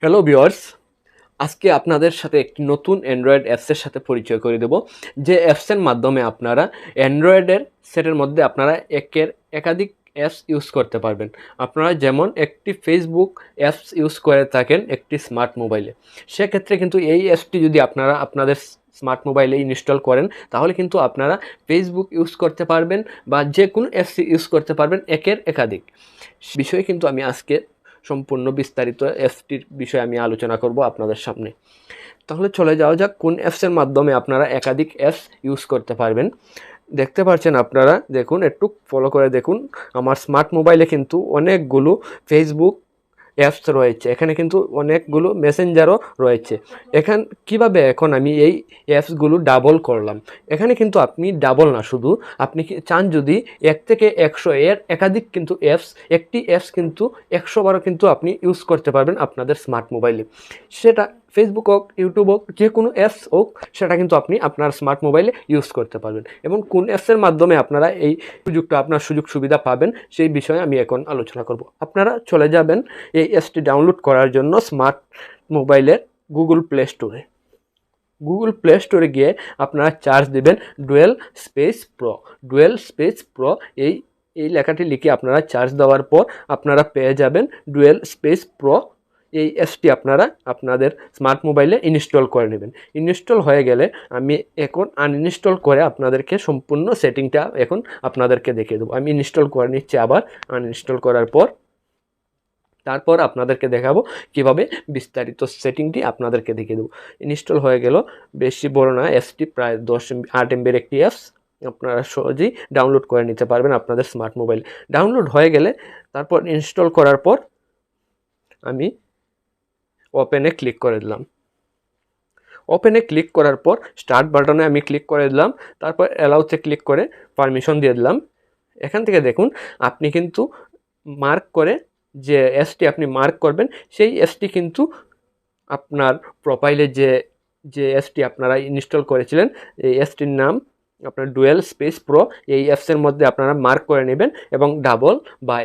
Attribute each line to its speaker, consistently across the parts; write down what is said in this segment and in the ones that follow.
Speaker 1: Hello viewers, আজকে আপনাদের সাথে একটি নতুন অ্যান্ড্রয়েড অ্যাপসের সাথে পরিচয় করে দেব। যে অ্যাপসের মাধ্যমে আপনারা অ্যান্ড্রয়েডের সেটের মধ্যে আপনারা একাধিক অ্যাপস ইউজ করতে পারবেন। আপনারা যেমন একটি ফেসবুক অ্যাপস ইউজ করে থাকেন একটি স্মার্ট মোবাইলে, সেক্ষেত্রে কিন্তু এই অ্যাপসটি যদি আপনারা আপনাদের স্মার্ট মোবাইলে ইনস্টল করেন তাহলে কিন্তু আপনারা ফেসবুক ইউজ করতে পারবেন বা যে কোনো অ্যাপস ইউজ করতে পারবেন একাধিক বিষয়ে কিন্তু আমি আজকে সম্পূর্ণ বিস্তারিত অ্যাপসটির বিষয়ে আমি আলোচনা করব আপনাদের সামনে। তাহলে চলে যাওয়া যাক কোন অ্যাপসের মাধ্যমে আপনারা একাধিক অ্যাপস ইউজ করতে পারবেন। দেখতে পাচ্ছেন আপনারা, দেখুন একটু ফলো করে দেখুন। আমার স্মার্ট মোবাইলে কিন্তু অনেকগুলো ফেসবুক অ্যাপস রয়েছে, এখানে কিন্তু অনেকগুলো মেসেঞ্জারও রয়েছে। কিভাবে এখন আমি এই অ্যাপসগুলো ডাবল করলাম, এখানে কিন্তু আপনি ডাবল না, শুধু আপনি চান যদি 1 থেকে 100 এর একাধিক কিন্তু একটি অ্যাপস কিন্তু 100 বারও কিন্তু আপনি ইউজ করতে পারবেন আপনাদের স্মার্ট মোবাইলে। সেটা ফেসবুক হোক, ইউটিউব হোক, যে কোনো অ্যাপস হোক, সেটা কিন্তু আপনি আপনার স্মার্ট মোবাইলে ইউজ করতে পারবেন। এবং কোন অ্যাপসের মাধ্যমে আপনারা এই সুযোগ সুবিধা পাবেন সেই বিষয়ে আমি এখন আলোচনা করব। আপনারা চলে যাবেন এই অ্যাপসটি ডাউনলোড করার জন্য স্মার্ট মোবাইলের গুগল প্লে স্টোরে গিয়ে আপনারা চার্জ দেবেন ডুয়েল স্পেস প্রো। এই লেখাটি লিখে আপনারা চার্জ দেওয়ার পর আপনারা পেয়ে যাবেন ডুয়েল স্পেস প্রো। এই অ্যাপসটি আপনারা আপনাদের স্মার্ট মোবাইলে ইনস্টল করে নেবেন। ইনস্টল হয়ে গেলে আমি এখন আনইনস্টল করে আপনাদেরকে সম্পূর্ণ সেটিংটা এখন আপনাদেরকে দেখিয়ে দেবো। আমি ইনস্টল করে নিচ্ছি, আবার আনইনস্টল করার পর তারপর আপনাদেরকে দেখাবো কিভাবে বিস্তারিত সেটিংটি আপনাদেরকে দেখিয়ে দেবো। ইনস্টল হয়ে গেল, বেশি বড় না অ্যাপসটি, প্রায় 8 MB একটি অ্যাপস। আপনারা সহজেই ডাউনলোড করে নিতে পারবেন আপনাদের স্মার্ট মোবাইল। ডাউনলোড হয়ে গেলে তারপর ইনস্টল করার পর আমি ওপেনে ক্লিক করে দিলাম। ওপেনে ক্লিক করার পর স্টার্ট বাটনে আমি ক্লিক করে দিলাম, তারপর অ্যালাউতে ক্লিক করে পারমিশন দিয়ে দিলাম। এখান থেকে দেখুন আপনি কিন্তু মার্ক করে, যে অ্যাপসটি আপনি মার্ক করবেন সেই অ্যাপসটি কিন্তু আপনার প্রোফাইলে যে অ্যাপসটি আপনারা ইনস্টল করেছিলেন, এই অ্যাপসটির নাম আপনার ডুয়েল স্পেস প্রো। এই অ্যাপসের মধ্যে আপনারা মার্ক করে নেবেন এবং ডাবল বা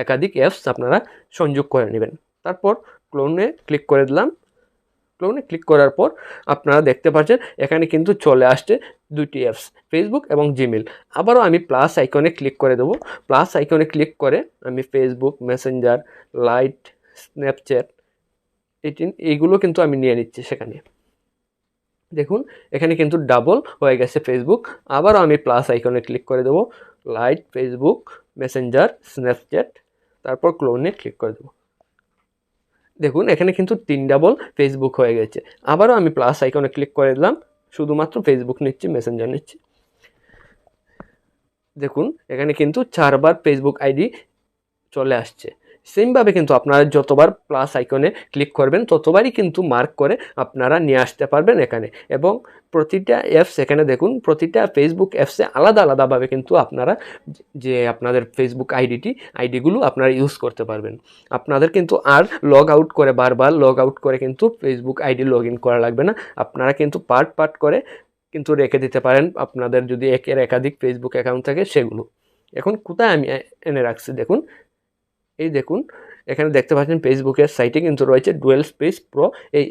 Speaker 1: একাধিক অ্যাপস আপনারা সংযোগ করে নেবেন। তারপর ক্লোনে ক্লিক করে দিলাম। ক্লোনে ক্লিক করার পর আপনারা দেখতে পাচ্ছেন এখানে কিন্তু চলে আসছে দুটি অ্যাপস, ফেসবুক এবং জিমেল। আবারও আমি প্লাস আইকনে ক্লিক করে দেবো। প্লাস আইকনে ক্লিক করে আমি ফেসবুক, মেসেঞ্জার, লাইট, স্ন্যাপচ্যাট, এইগুলো কিন্তু আমি নিয়ে নিচ্ছি সেখানে। দেখুন এখানে কিন্তু ডাবল হয়ে গেছে ফেসবুক। আবারও আমি প্লাস আইকনে ক্লিক করে দেবো, লাইট, ফেসবুক, মেসেঞ্জার, স্ন্যাপচ্যাট, তারপর ক্লোনে ক্লিক করে দেবো। দেখুন এখানে কিন্তু 3 ডাবল ফেসবুক হয়ে গেছে। আবারও আমি প্লাস আইকনে ক্লিক করে দিলাম, শুধুমাত্র ফেসবুক নিচ্ছি, মেসেঞ্জার নিচ্ছি। দেখুন এখানে কিন্তু 4 বার ফেসবুক আইডি চলে আসছে। সেমভাবে কিন্তু আপনারা যতবার প্লাস আইকনে ক্লিক করবেন ততবারই কিন্তু মার্ক করে আপনারা নিয়ে আসতে পারবেন এখানে। এবং প্রতিটা অ্যাপস, এখানে দেখুন প্রতিটা ফেসবুক অ্যাপসে আলাদাভাবে কিন্তু আপনারা যে আপনাদের ফেসবুক আইডিগুলো আপনারা ইউজ করতে পারবেন। আপনাদের কিন্তু আর বারবার লগ আউট করে কিন্তু ফেসবুক আইডি লগ ইন করা লাগবে না। আপনারা কিন্তু পার্ট করে কিন্তু রেখে দিতে পারেন আপনাদের যদি একাধিক ফেসবুক অ্যাকাউন্ট থাকে সেগুলো। এখন কোথায় আমি এনে রাখছি দেখুন, এই দেখুন এখানে দেখতে পাচ্ছেন ফেসবুকের সাইটে কিন্তু রয়েছে ডুয়েল স্পেস প্রো এই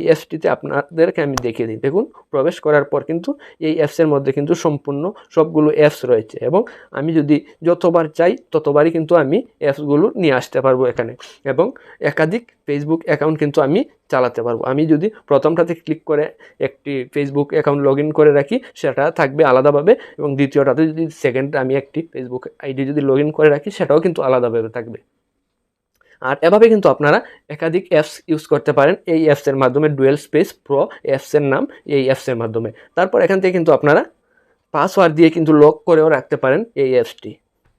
Speaker 1: অ্যাপসটিতে আপনাদেরকে আমি দেখিয়ে দিই। দেখুন প্রবেশ করার পর কিন্তু এই অ্যাপসের মধ্যে কিন্তু সম্পূর্ণ সবগুলো অ্যাপস রয়েছে এবং আমি যদি যতবার চাই ততবারই কিন্তু আমি অ্যাপসগুলো নিয়ে আসতে পারবো এখানে। এবং একাধিক ফেসবুক অ্যাকাউন্ট কিন্তু আমি চালাতে পারবো। আমি যদি প্রথমটাতে ক্লিক করে একটি ফেসবুক অ্যাকাউন্ট লগ ইন করে রাখি সেটা থাকবে আলাদাভাবে, এবং দ্বিতীয়টাতে যদি আমি একটি ফেসবুক আইডি যদি লগ ইন করে রাখি সেটাও কিন্তু আলাদাভাবে থাকবে। আর এভাবে কিন্তু আপনারা একাধিক অ্যাপস ইউজ করতে পারেন এই অ্যাপসের মাধ্যমে। ডুয়েল স্পেস প্রো অ্যাপসের নাম, এই অ্যাপসের মাধ্যমে। তারপর এখান থেকে কিন্তু আপনারা পাসওয়ার্ড দিয়ে কিন্তু লক করেও রাখতে পারেন এই অ্যাপসটি।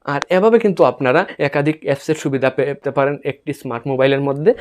Speaker 1: আর এভাবে কিন্তু আপনারা একাধিক অ্যাপসের সুবিধা পেতে পারেন একটি স্মার্ট মোবাইলের মধ্যে।